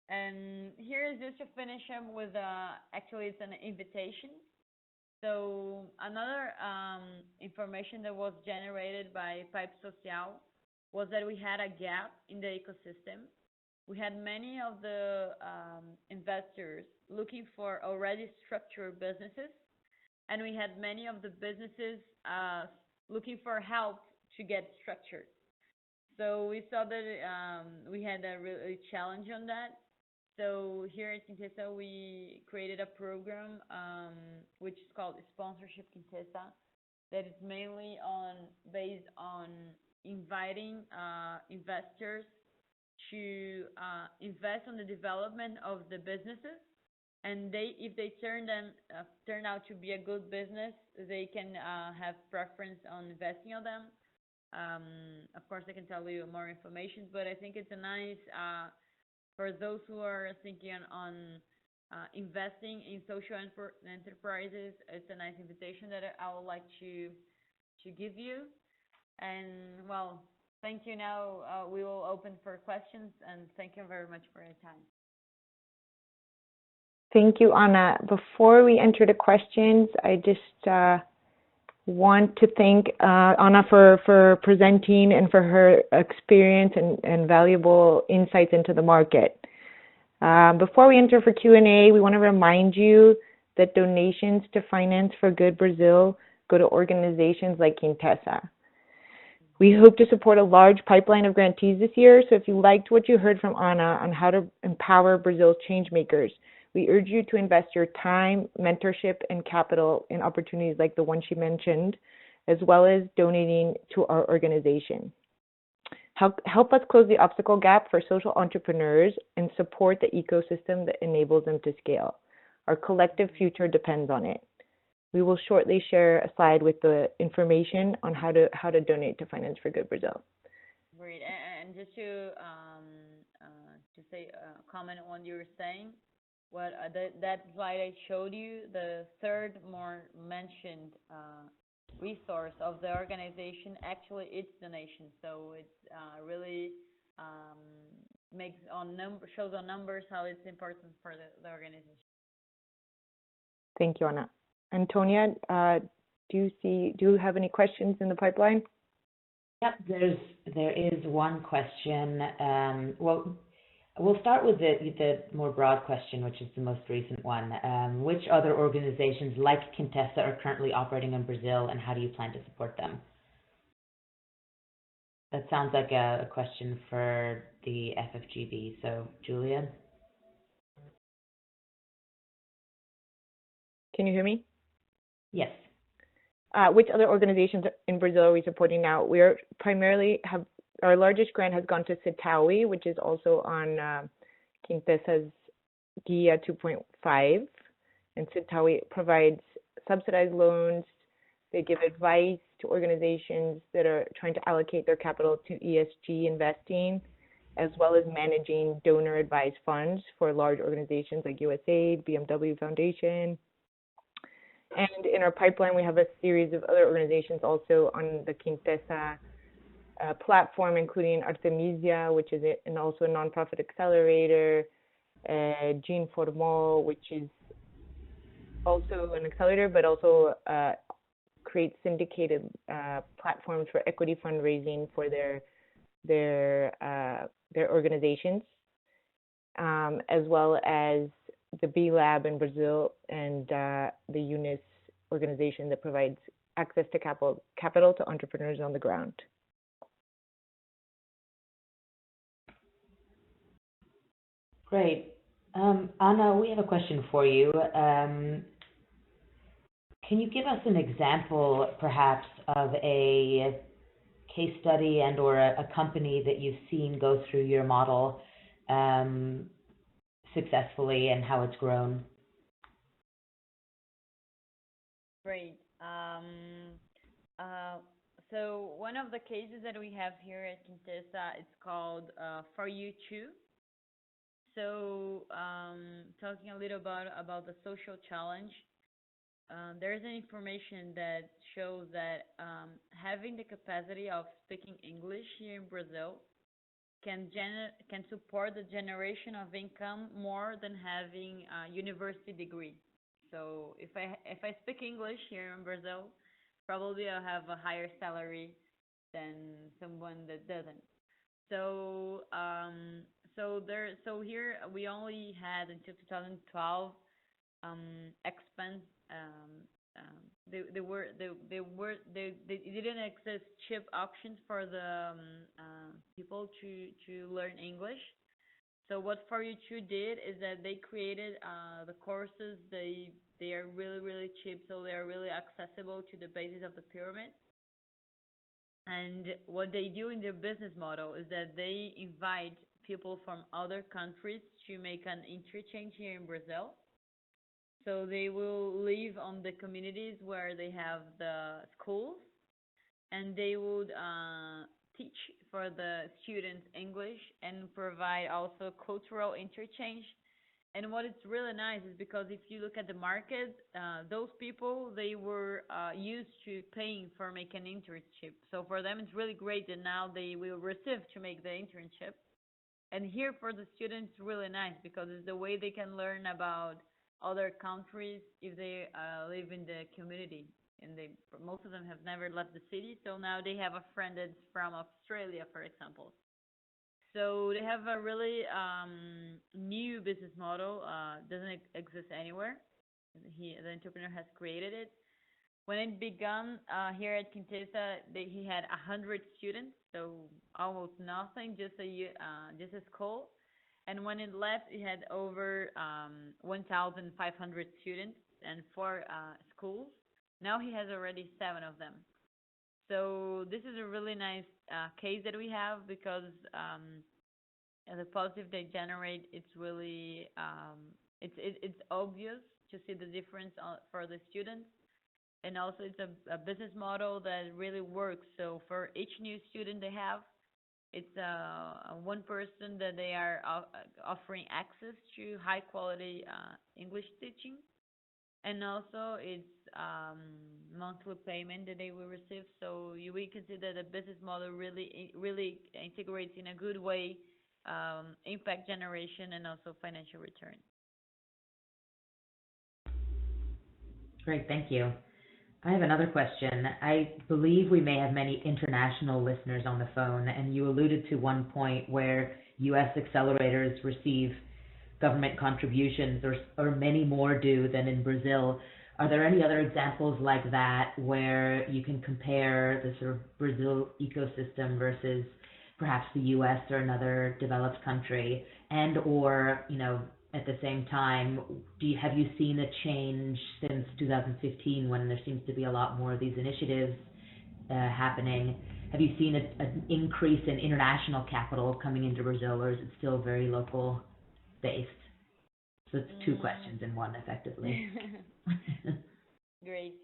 Speaker 3: And here is just to finish them with, actually it's an invitation. So another information that was generated by Pipe Social was that we had a gap in the ecosystem. we had many of the investors looking for already structured businesses, and we had many of the businesses looking for help to get structured. So we saw that we had a really challenge on that. So here at Quintessa, we created a program which is called Sponsorship Quintessa, that is mainly based on inviting investors to invest on the development of the businesses, and if they turn out to be a good business, they can have preference on investing on them. Of course, I can tell you more information, but I think it's a nice for those who are thinking on investing in social enterprises. It's a nice invitation that I would like to give you. And well, thank you. Now we will open for questions, and thank you very much for your time.
Speaker 1: Thank you, Ana. Before we enter the questions, I just want to thank Ana for presenting and for her experience and valuable insights into the market. Before we enter for Q&A, we want to remind you that donations to Finance for Good Brazil go to organizations like Quintessa. We hope to support a large pipeline of grantees this year, so if you liked what you heard from Ana on how to empower Brazil's change makers, we urge you to invest your time, mentorship, and capital in opportunities like the one she mentioned, as well as donating to our organization. Help us close the obstacle gap for social entrepreneurs and support the ecosystem that enables them to scale. Our collective future depends on it. We will shortly share a slide with the information on how to donate to Finance for Good Brazil.
Speaker 3: Great, and just to say comment on what you were saying. That slide I showed you, the third more mentioned resource of the organization, actually it's donation. So it's really shows on numbers how it's important for the organization.
Speaker 1: Thank you, Ana. Antonia, do you have any questions in the pipeline?
Speaker 2: Yep, there is one question. Well, we'll start with the more broad question, which is the most recent one. Which other organizations like Quintessa are currently operating in Brazil, and how do you plan to support them? That sounds like a question for the FFGB. So, Julia?
Speaker 1: Can you hear me?
Speaker 2: Yes.
Speaker 1: Which other organizations in Brazil are we supporting now? We are primarily our largest grant has gone to Citaui, which is also on Quintessa's Guia 2.5. And Citaui provides subsidized loans. They give advice to organizations that are trying to allocate their capital to ESG investing, as well as managing donor-advised funds for large organizations like USAID, BMW Foundation. And in our pipeline, we have a series of other organizations also on the Quintessa platform, including Artemisia, which is also a nonprofit accelerator, Gene Formol, which is also an accelerator, but also creates syndicated platforms for equity fundraising for their organizations, as well as the B Lab in Brazil and the UNIS organization that provides access to capital to entrepreneurs on the ground.
Speaker 2: Great. Ana, we have a question for you. Can you give us an example, perhaps, of a case study and or a company that you've seen go through your model successfully and how it's grown?
Speaker 3: Great. So one of the cases that we have here at Quintessa, it's called For You Too. So talking a little about the social challenge, there's an information that shows that having the capacity of speaking English here in Brazil can support the generation of income more than having a university degree. So if I speak English here in Brazil, probably I'll have a higher salary than someone that doesn't. So So here we only had until 2012 expense. They didn't exist chip options for the people to learn English. So what For You Two did is that they created the courses. They are really really cheap, so they are really accessible to the basis of the pyramid. And what they do in their business model is that they invite people from other countries to make an interchange here in Brazil. So they will live on the communities where they have the schools, and they would teach for the students English and provide also cultural interchange. And what is really nice is because if you look at the market, those people, they were used to paying for making an internship. So for them, it's really great that now they will receive to make the internship. And here for the students, it's really nice because it's the way they can learn about other countries if they live in the community. And most of them have never left the city, so now they have a friend that's from Australia, for example. So they have a really new business model. Doesn't exist anywhere. The entrepreneur has created it. When it began here at Quintessa, he had 100 students, so almost nothing, just a school. And when it left, it had over 1,500 students and 4 schools. Now he has already 7 of them. So this is a really nice case that we have because the positive they generate, it's really it's obvious to see the difference for the students, and also it's a business model that really works. So for each new student they have, it's one person that they are offering access to high quality English teaching, and also it's monthly payment that they will receive. So we can see that the business model really integrates in a good way impact generation and also financial return.
Speaker 2: Great, thank you. I have another question. I believe we may have many international listeners on the phone, and you alluded to one point where U.S. accelerators receive government contributions, or many more do than in Brazil. Are there any other examples like that where you can compare the sort of Brazil ecosystem versus perhaps the U.S. or another developed country? And or, at the same time, have you seen a change since 2015 when there seems to be a lot more of these initiatives happening? Have you seen an increase in international capital coming into Brazil, or is it still very local based? So it's two questions in one, effectively.
Speaker 3: Great.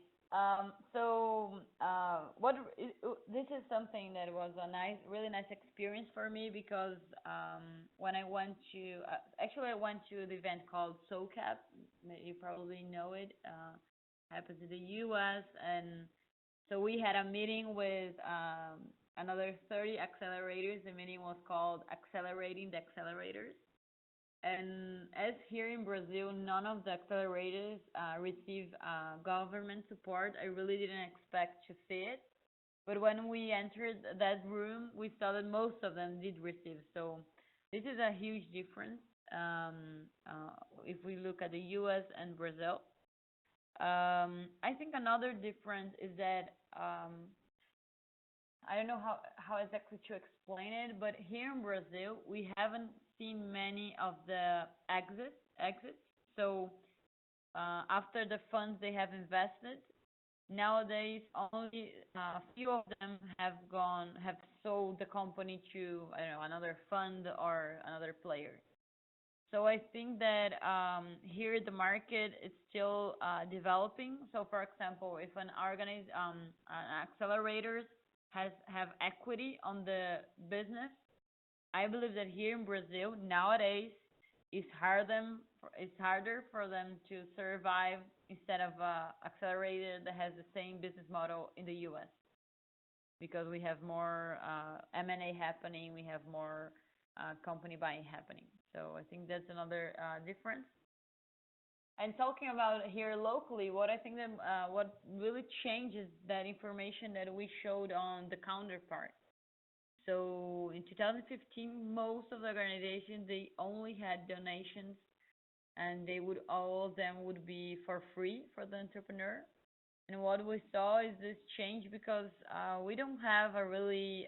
Speaker 3: This is something that was a really nice experience for me because when I went to, I went to the event called SoCap. You probably know it. Happens in the U.S. And so we had a meeting with another 30 accelerators. The meeting was called Accelerating the Accelerators. And as here in Brazil, none of the accelerators receive government support. I really didn't expect to see it. But when we entered that room, we saw that most of them did receive. So this is a huge difference if we look at the US and Brazil. I think another difference is that I don't know how exactly to explain it, but here in Brazil, we haven't seen many of the exits. So after the funds they have invested, nowadays only a few of them have sold the company to, I don't know, another fund or another player. So I think that here the market is still developing. So for example, if an accelerators have equity on the business, I believe that here in Brazil nowadays it's harder for them to survive instead of accelerator that has the same business model in the U.S. because we have more M&A happening, we have more company buying happening. So I think that's another difference. And talking about here locally, what I think that what really changes that information that we showed on the counterpart. So in 2015, most of the organizations, they only had donations, and all of them would be for free for the entrepreneur. And what we saw is this change because we don't have a really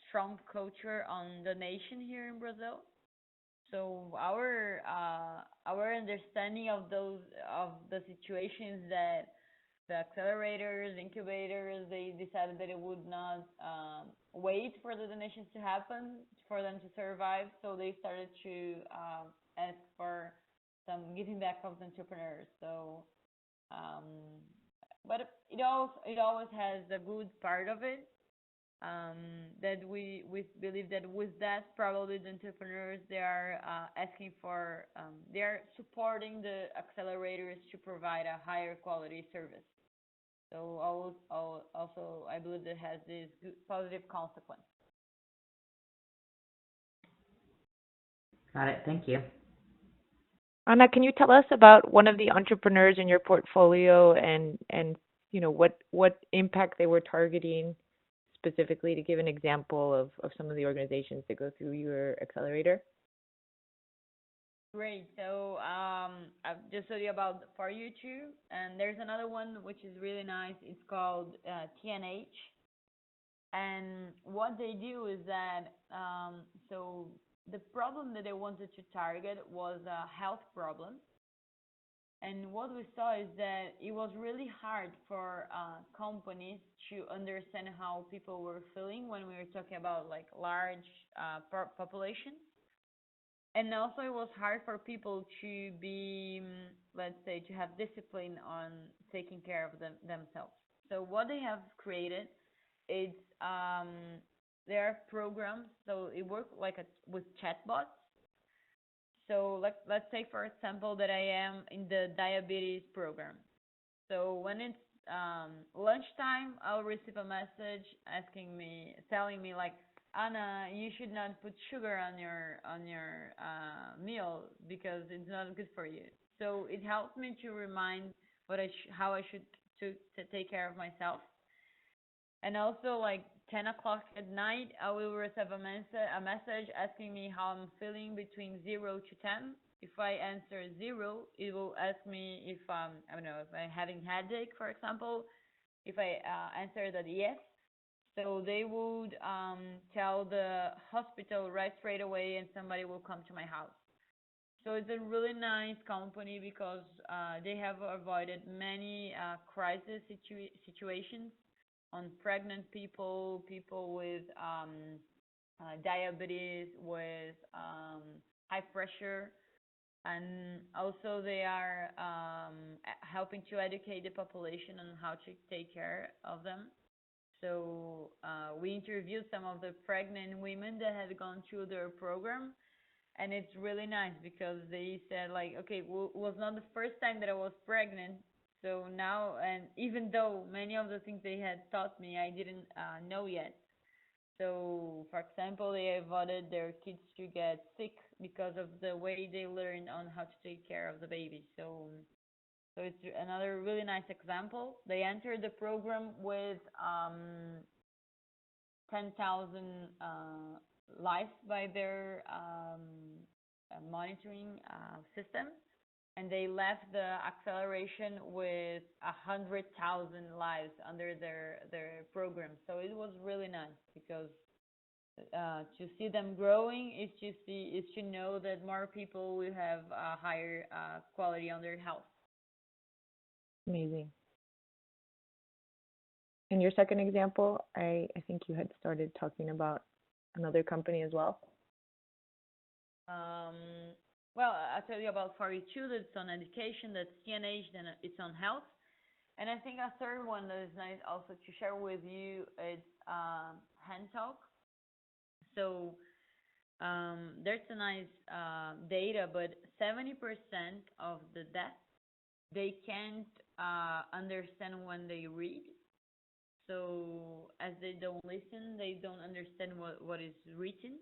Speaker 3: strong culture on donation here in Brazil. So our understanding of the situations that the accelerators, incubators, they decided that it would not wait for the donations to happen for them to survive. So they started to ask for some giving back of the entrepreneurs. So, but it always has a good part of it. That we believe that with that, probably the entrepreneurs, they are asking for, they are supporting the accelerators to provide a higher quality service. So also, I believe it has this good, positive consequence.
Speaker 2: Got it. Thank you.
Speaker 1: Anna, can you tell us about one of the entrepreneurs in your portfolio and what impact they were targeting specifically, to give an example of some of the organizations that go through your accelerator?
Speaker 3: Great. So I've just told you about For You Too, and there's another one which is really nice. It's called TNH, and what they do is that so the problem that they wanted to target was a health problem. And what we saw is that it was really hard for companies to understand how people were feeling when we were talking about like large populations. And also it was hard for people to be, let's say, to have discipline on taking care of themselves. So what they have created is there are programs. So it works like with chatbots. So let's say, for example, that I am in the diabetes program. So when it's lunchtime, I'll receive a message telling me like, Anna, you should not put sugar on your meal because it's not good for you. So it helps me to remind how I should to take care of myself. And also, like 10 o'clock at night, I will receive a message asking me how I'm feeling between 0 to 10. If I answer 0, it will ask me if I don't know, if I'm having headache, for example. If I answer that yes, so they would tell the hospital right straight away, and somebody will come to my house. So it's a really nice company because they have avoided many crisis situations on pregnant people, people with diabetes, with high pressure. And also they are helping to educate the population on how to take care of them. So we interviewed some of the pregnant women that had gone through their program, and it's really nice because they said like, okay, it was not the first time that I was pregnant. So now, and even though many of the things they had taught me, I didn't know yet. So, for example, they avoided their kids to get sick because of the way they learned on how to take care of the baby. So it's another really nice example. They entered the program with 10,000 lives by their monitoring system, and they left the acceleration with 100,000 lives under their program. So it was really nice because to see them growing is to know that more people will have a higher quality on their health.
Speaker 1: Amazing. And your second example, I think you had started talking about another company as well.
Speaker 3: Well, I'll tell you about 42, that's on education, that's TNH, then it's on health. And I think a third one that is nice also to share with you is Hand Talk. So there's a nice data, but 70% of the deaf, they can't understand when they read. So as they don't listen, they don't understand what is written.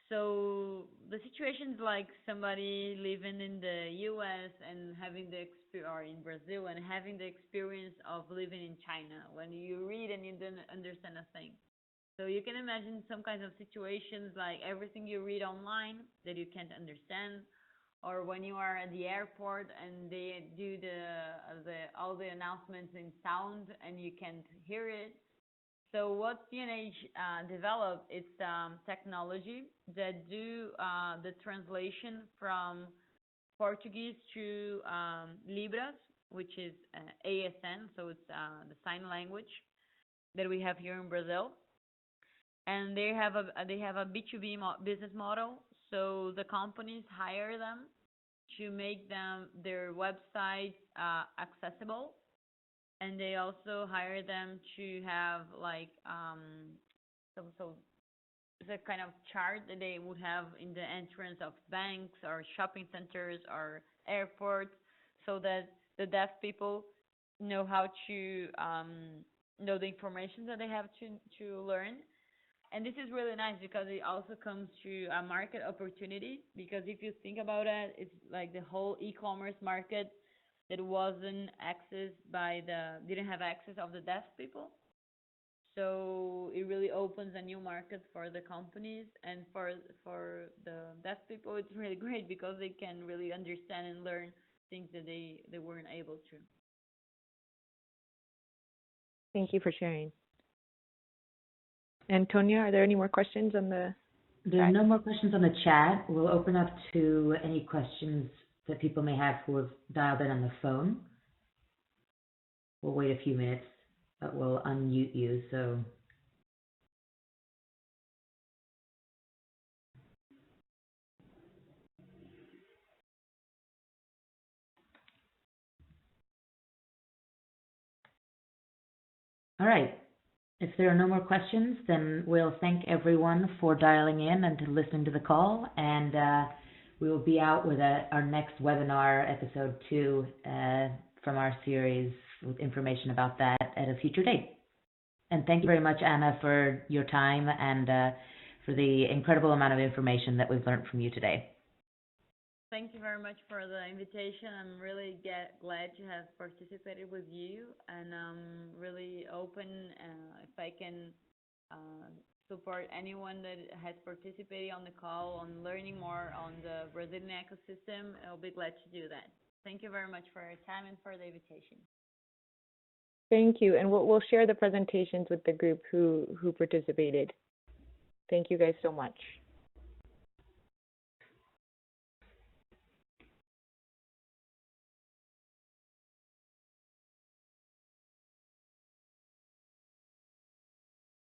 Speaker 3: So the situation is like somebody living in the U.S. and having the or in Brazil and having the experience of living in China. When you read and you don't understand a thing. So you can imagine some kinds of situations like everything you read online that you can't understand, or when you are at the airport and they do the all the announcements in sound and you can't hear it. So what PNH developed is technology that do the translation from Portuguese to Libras, which is ASN, so it's the sign language that we have here in Brazil. And they have a B2B business model. So the companies hire them to make their websites accessible, and they also hire them to have like so it's a kind of chart that they would have in the entrance of banks or shopping centers or airports, so that the deaf people know how to know the information that they have to learn. And this is really nice because it also comes to a market opportunity, because if you think about it, it's like the whole e-commerce market that wasn't accessed didn't have access of the deaf people. So it really opens a new market for the companies, and for the deaf people, it's really great because they can really understand and learn things that they weren't able to.
Speaker 1: Thank you for sharing. Antonia, are there any more questions on the
Speaker 2: There are no more questions on the chat. We'll open up to any questions that people may have who have dialed in on the phone. We'll wait a few minutes, but we'll unmute you. So all right. If there are no more questions, then we'll thank everyone for dialing in and to listening to the call. And we will be out with our next webinar, episode 2, from our series with information about that at a future date. And thank you very much, Anna, for your time and for the incredible amount of information that we've learned from you today.
Speaker 3: Thank you very much for the invitation. I'm really glad to have participated with you, and I'm really open if I can support anyone that has participated on the call on learning more on the Brazilian ecosystem. I'll be glad to do that. Thank you very much for your time and for the invitation.
Speaker 1: Thank you, and we'll share the presentations with the group who participated. Thank you guys so much.